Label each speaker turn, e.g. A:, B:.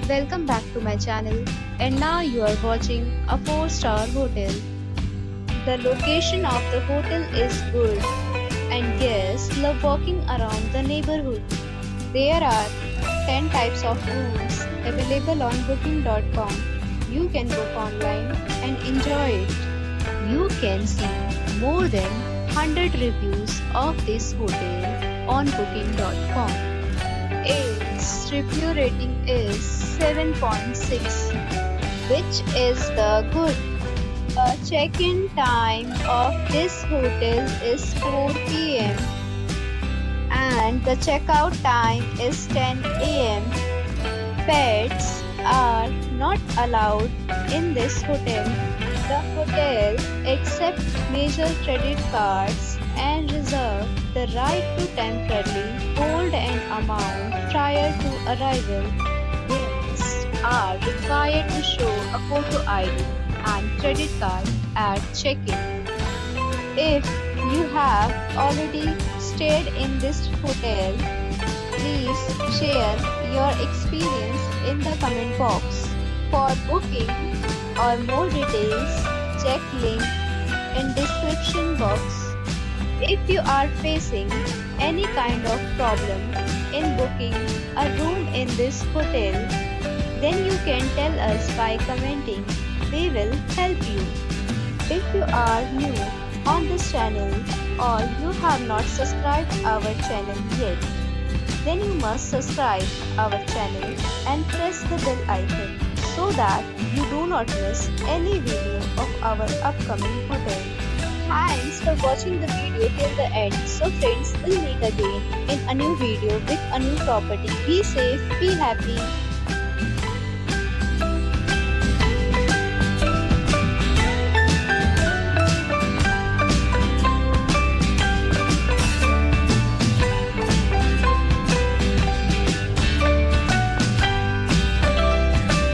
A: Welcome back to my channel, and now you are watching a 4-star hotel. The location of the hotel is good and guests love walking around the neighborhood. There are 10 types of rooms available on booking.com. You can book online and enjoy it. You can see more than 100 reviews of this hotel on booking.com. Its review rating is 7.6, which is the good. The check-in time of this hotel is 4 p.m. and the checkout time is 10 a.m. Pets are not allowed in this hotel. The hotel accepts major credit cards and reserves the right to temporarily hold an amount prior to arrival. Guests are required to show a photo ID and credit card at check-in. If you have already stayed in this hotel, please share your experience in the comment box. For booking or more details, check link in description box. If you are facing any kind of problem in booking a room in this hotel, then you can tell us by commenting. We will help you. If you are new on this channel or you have not subscribed our channel yet, then you must subscribe our channel and press the bell icon so that you do not miss any video of our upcoming hotel. Thanks for watching the video till the end. So friends, we'll meet again in a new video with a new property. Be safe, be happy.